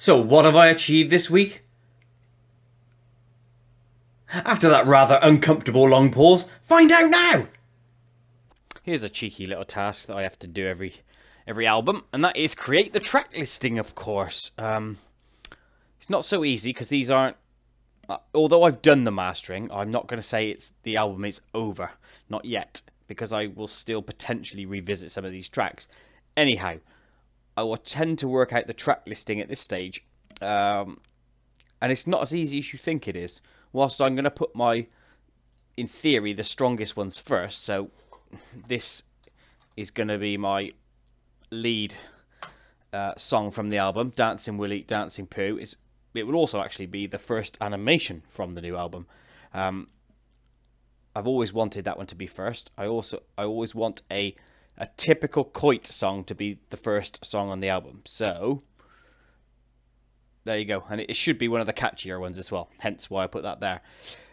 So, what have I achieved this week? After that rather uncomfortable long pause, find out now! Here's a cheeky little task that I have to do every album, and that is create the track listing, of course. It's not so easy because these aren't. Although I've done the mastering, I'm not going to say the album is over, not yet, because I will still potentially revisit some of these tracks. Anyhow, I will tend to work out the track listing at this stage, and it's not as easy as you think it is. Whilst I'm going to put in theory, the strongest ones first. So this is going to be my lead song from the album, Dancing Willie, Dancing Pooh. It will also actually be the first animation from the new album. I've always wanted that one to be first. I always want a typical Koit song to be the first song on the album. So there you go, and it should be one of the catchier ones as well. Hence why I put that there.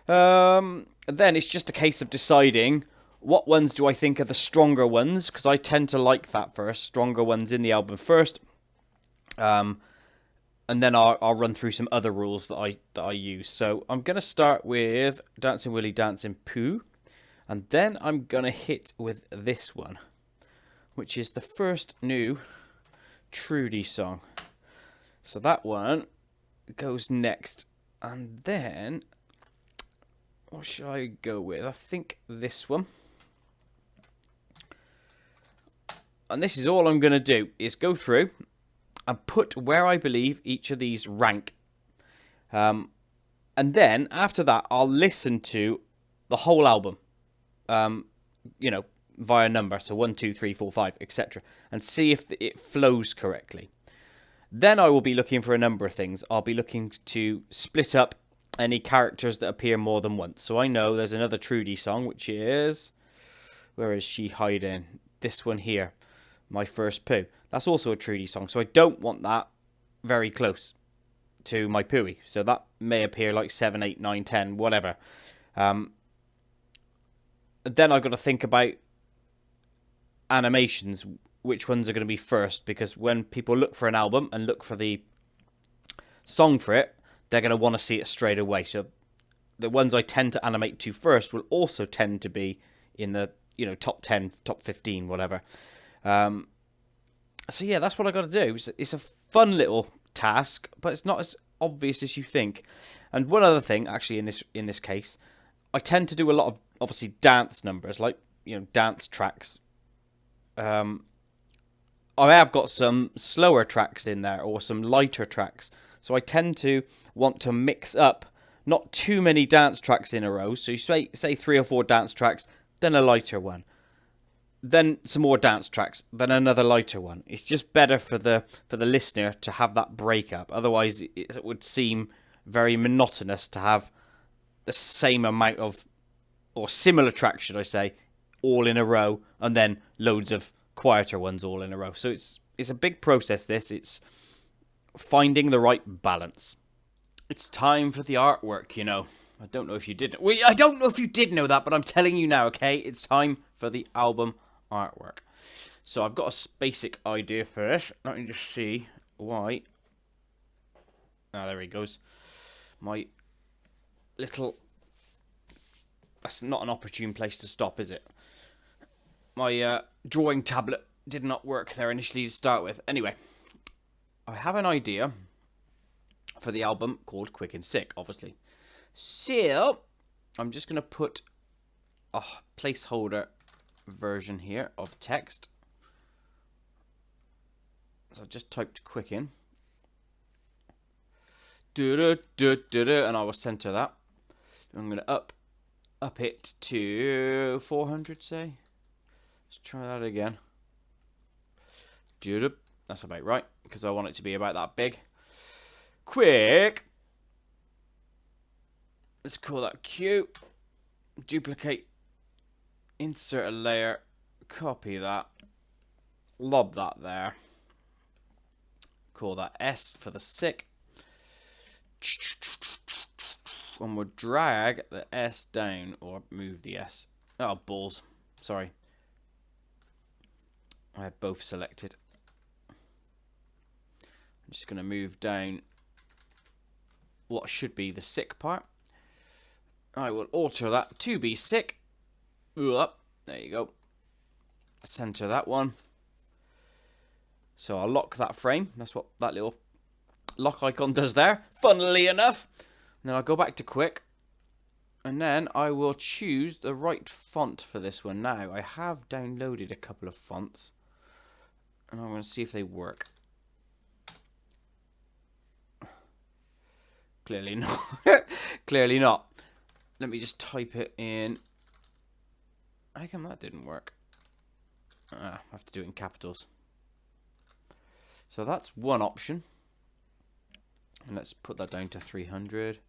Then it's just a case of deciding what ones do I think are the stronger ones, because I tend to like that first, stronger ones in the album first. And then I'll run through some other rules that I use. So I'm gonna start with Dancing Willie, Dancing Pooh, and then I'm gonna hit with this one, which is the first new Trudy song. So that one goes next, and then what should I go with? I think this one. And this is all I'm going to do, is go through and put where I believe each of these rank. And then, after that, I'll listen to the whole album, via number. So 1, 2, 3, 4, 5, etc. And see if it flows correctly. Then I will be looking for a number of things. I'll be looking to split up any characters that appear more than once. So I know there's another Trudy song, which is... Where is she hiding? This one here. My First Pooh. That's also a Trudy song. So I don't want that very close to my Pooey. So that may appear like 7, 8, 9, 10, whatever. Then I've got to think about animations, which ones are going to be first, because when people look for an album and look for the song for it, they're going to want to see it straight away. So the ones I tend to animate to first will also tend to be in the top 10, top 15, whatever. So yeah, that's what I got to do. It's a fun little task, but it's not as obvious as you think. And one other thing, actually, in this case, I tend to do a lot of obviously dance numbers, like dance tracks. I have got some slower tracks in there or some lighter tracks. So I tend to want to mix up not too many dance tracks in a row. So you say 3 or 4 dance tracks, then a lighter one. Then some more dance tracks, then another lighter one. It's just better for the listener to have that breakup. Otherwise, it would seem very monotonous to have the same amount of, or similar tracks, should I say, all in a row, and then loads of quieter ones all in a row. So it's a big process, this. It's finding the right balance. It's time for the artwork, I don't know if you did. I don't know if you did know that, but I'm telling you now, okay? It's time for the album artwork. So I've got a basic idea for this. Let me just see why. There he goes. My little... That's not an opportune place to stop, is it? My drawing tablet did not work there initially to start with. Anyway, I have an idea for the album called Quick and Sick, obviously. So, I'm just going to put a placeholder version here of text. So I've just typed Quick in. And I will center that. I'm going to up it to 400, say. Let's try that again. That's about right, because I want it to be about that big. Quick. Let's call that Q. Duplicate. Insert a layer. Copy that. Lob that there. Call that S for the sick. And we'll drag the S down, or move the S. Oh, balls. Sorry. I have both selected. I'm just going to move down what should be the sick part. I will alter that to be sick. Up. There you go. Center that one. So I'll lock that frame. That's what that little lock icon does there, funnily enough. And then I'll go back to quick. And then I will choose the right font for this one. Now, I have downloaded a couple of fonts. And I'm going to see if they work. Clearly not. Clearly not. Let me just type it in. How come that didn't work? I have to do it in capitals. So that's one option. And let's put that down to 300.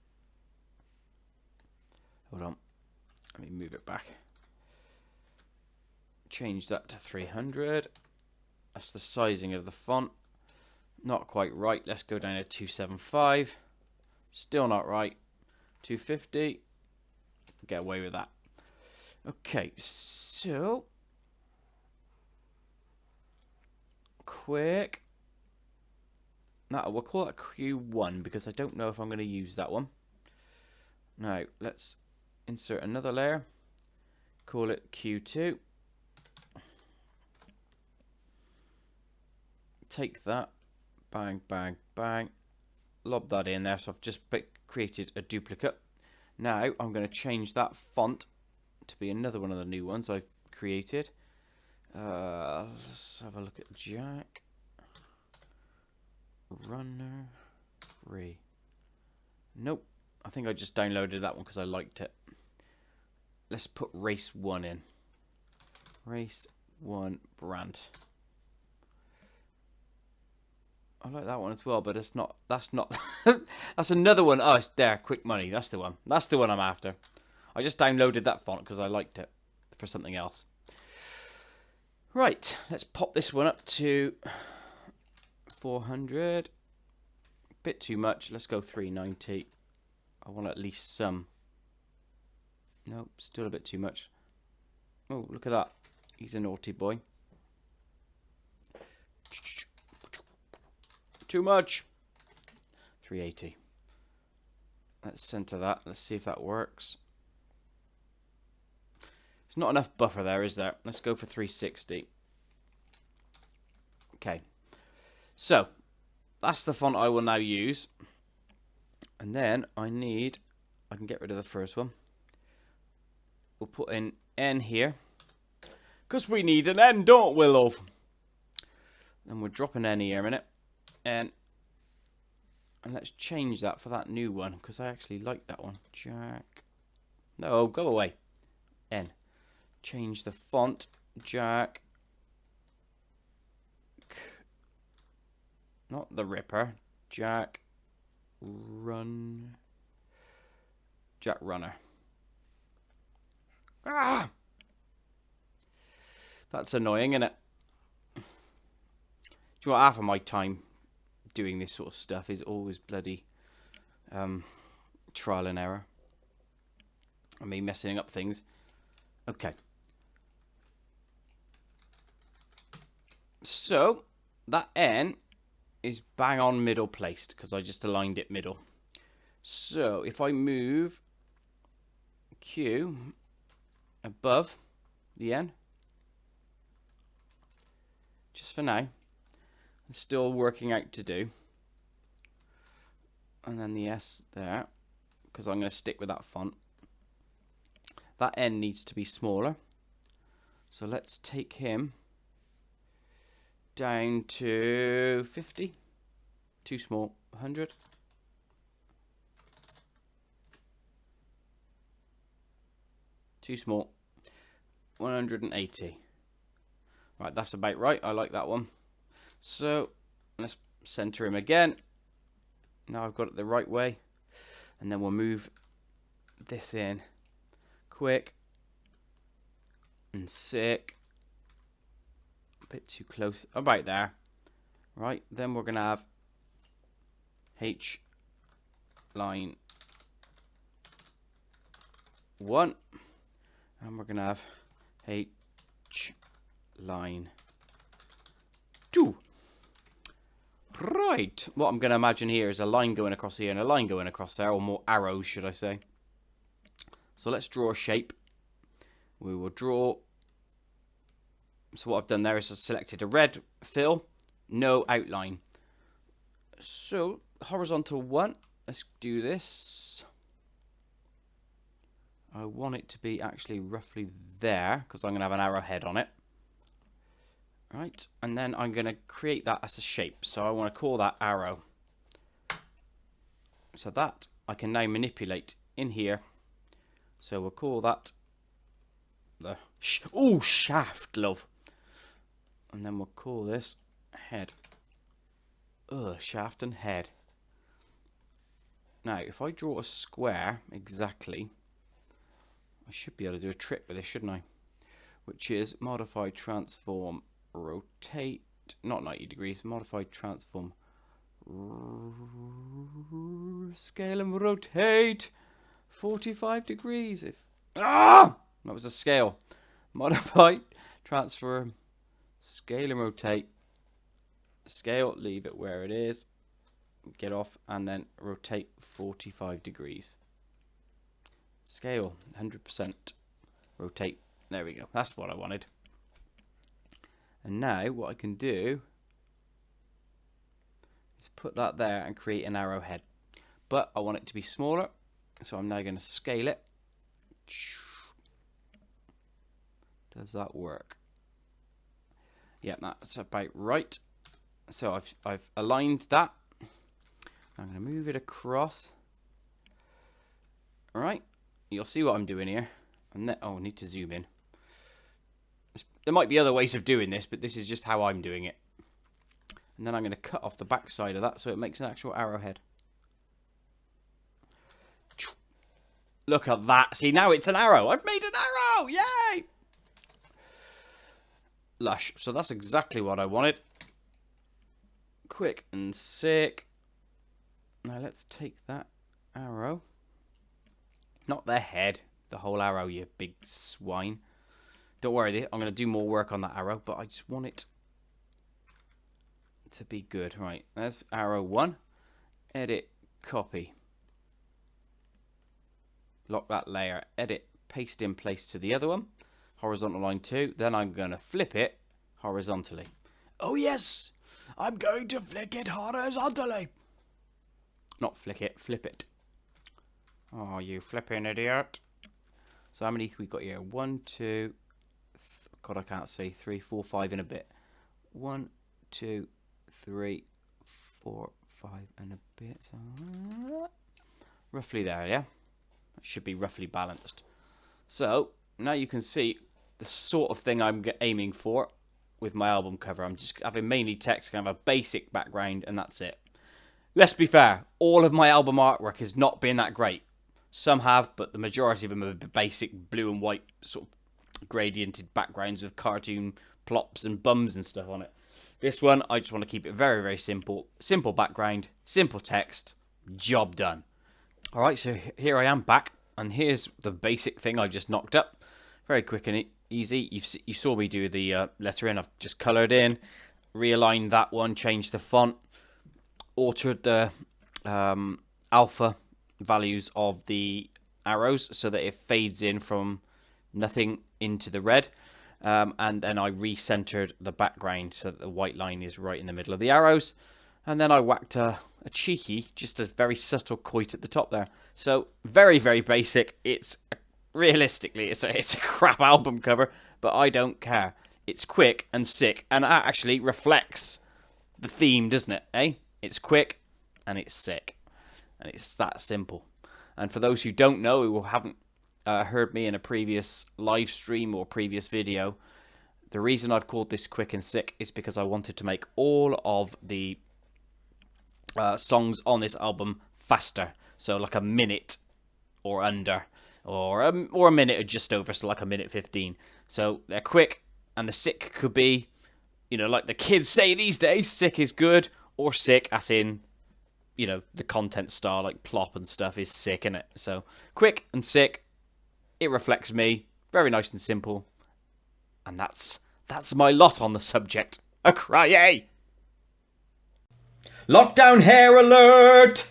Hold on. Let me move it back. Change that to 300. That's the sizing of the font. Not quite right. Let's go down to 275. Still not right. 250. Get away with that. Okay, so quick. Now we'll call it Q1 because I don't know if I'm going to use that one. Now let's insert another layer. Call it Q2. Take that. Bang, bang, bang. Lob that in there. So I've just created a duplicate. Now I'm going to change that font to be another one of the new ones I created. Let's have a look at Jack. Runner free. Nope. I think I just downloaded that one because I liked it. Let's put race 1 in. Race 1 brand. I like that one as well, but it's not. That's not. That's another one. Oh, it's there. Quick Money. That's the one. That's the one I'm after. I just downloaded that font because I liked it for something else. Right. Let's pop this one up to 400. Bit too much. Let's go 390. I want at least some. Nope. Still a bit too much. Oh, look at that. He's a naughty boy. Too much. 380. Let's center that. Let's see if that works. There's not enough buffer there, is there? Let's go for 360. Okay. So, that's the font I will now use. And then I can get rid of the first one. We'll put in N here. Because we need an N, don't we, love? And we'll drop an N here a minute. And let's change that for that new one. Because I actually like that one. Jack. No, go away. N. Change the font. Jack. Not the Ripper. Jack. Run. Jack Runner. Ah! That's annoying, isn't it? Do you know what? Half of my time doing this sort of stuff is always bloody trial and error. I mean, messing up things. Okay. So, that N is bang on middle placed because I just aligned it middle. So, if I move Q above the N, just for now, it's still working out to do. And then the S there, because I'm going to stick with that font. That N needs to be smaller. So let's take him down to 50. Too small. 100. Too small. 180. Right, that's about right. I like that one. So let's center him again. Now I've got it the right way. And then we'll move this in. Quick. And sick. A bit too close. About there. Right, then we're going to have H line 1. And we're going to have H line 2. Right, what I'm going to imagine here is a line going across here and a line going across there, or more arrows, should I say. So let's draw a shape. We will draw. So what I've done there is I've selected a red fill, no outline. So horizontal one, let's do this. I want it to be actually roughly there, because I'm going to have an arrowhead on it. Right, and then I'm going to create that as a shape. So I want to call that arrow. So that I can now manipulate in here. So we'll call that the shaft, love. And then we'll call this head. Shaft and head. Now, if I draw a square exactly, I should be able to do a trick with this, shouldn't I? Which is modify, transform, rotate, not 90 degrees, modify, transform, scale and rotate 45 degrees. That was a scale. Modify, transform, scale and rotate, scale, leave it where it is, get off, and then rotate 45 degrees. Scale 100%, rotate. There we go. That's what I wanted. And now what I can do is put that there and create an arrowhead. But I want it to be smaller, so I'm now going to scale it. Does that work? Yeah, that's about right. So I've aligned that. I'm going to move it across. All right. You'll see what I'm doing here. I need to zoom in. There might be other ways of doing this, but this is just how I'm doing it. And then I'm going to cut off the back side of that so it makes an actual arrowhead. Look at that. See, now it's an arrow. I've made an arrow. Yay! Lush. So that's exactly what I wanted. Quick and sick. Now let's take that arrow. Not the head. The whole arrow, you big swine. Don't worry, I'm going to do more work on that arrow, but I just want it to be good. Right, there's arrow 1. Edit, copy. Lock that layer. Edit, paste in place to the other one. Horizontal line 2. Then I'm going to flip it horizontally. Oh yes! I'm going to flick it horizontally. Not flick it, flip it. Oh, you flipping idiot. So how many we got here? 1, 2... God, I can't see. 3, 4, 5 in a bit. 1, 2, 3, 4, 5 and a bit. So, roughly there, yeah? It should be roughly balanced. So, now you can see the sort of thing I'm aiming for with my album cover. I'm just having mainly text, kind of a basic background, and that's it. Let's be fair. All of my album artwork has not been that great. Some have, but the majority of them are basic blue and white sort of gradiented backgrounds with cartoon plops and bums and stuff on it. This one, I just want to keep it very, very simple. Simple background, simple text, job done. Alright, so here I am back, and here's the basic thing I just knocked up. Very quick and easy. You saw me do the lettering. I've just coloured in, realigned that one, changed the font, altered the alpha values of the arrows so that it fades in from nothing into the red, and then I recentered the background so that the white line is right in the middle of the arrows, and then I whacked a cheeky, just a very subtle Koit at the top there. So very, very basic. It's realistically it's a crap album cover, but I don't care. It's quick and sick, and that actually reflects the theme, doesn't it? It's quick and it's sick. And it's that simple. And for those who don't know, who haven't heard me in a previous live stream or previous video, the reason I've called this quick and sick is because I wanted to make all of the songs on this album faster. So like a minute or under, or a minute or just over, so like a minute 15. So they're quick, and the sick could be, like the kids say these days, sick is good, or sick as in, the content style, like plop and stuff, is sick, innit? So, quick and sick. It reflects me. Very nice and simple. And that's my lot on the subject. A cry. Lockdown hair alert!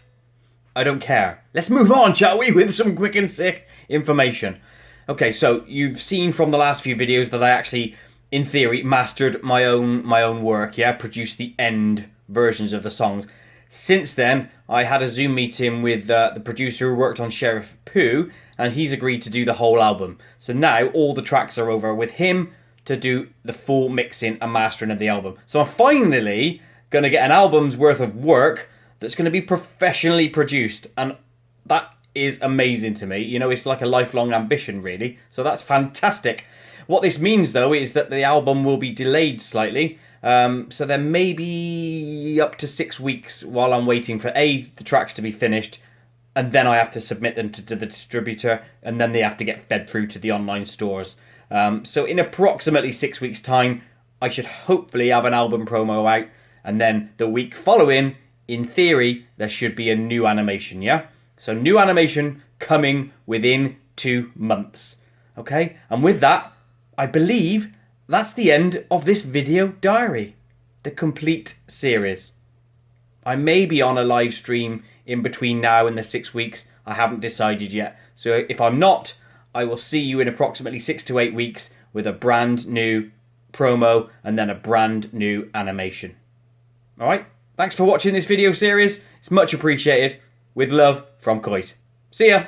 I don't care. Let's move on, shall we, with some quick and sick information. Okay, so you've seen from the last few videos that I actually, in theory, mastered my own work, yeah? Produced the end versions of the songs. Since then, I had a Zoom meeting with the producer who worked on Sheriff Pooh, and he's agreed to do the whole album. So now all the tracks are over with him to do the full mixing and mastering of the album. So I'm finally going to get an album's worth of work that's going to be professionally produced, and that is amazing to me. You know, it's like a lifelong ambition, really. So that's fantastic. What this means, though, is that the album will be delayed slightly. So there may be up to 6 weeks while I'm waiting for the tracks to be finished, and then I have to submit them to the distributor, and then they have to get fed through to the online stores. So in approximately 6 weeks' time, I should hopefully have an album promo out, and then the week following, in theory, there should be a new animation, yeah? So new animation coming within 2 months, okay? And with that, I believe that's the end of this video diary, the complete series. I may be on a live stream in between now and the 6 weeks. I haven't decided yet. So if I'm not, I will see you in approximately 6 to 8 weeks with a brand new promo and then a brand new animation. All right? Thanks for watching this video series. It's much appreciated. With love from Koit. See ya.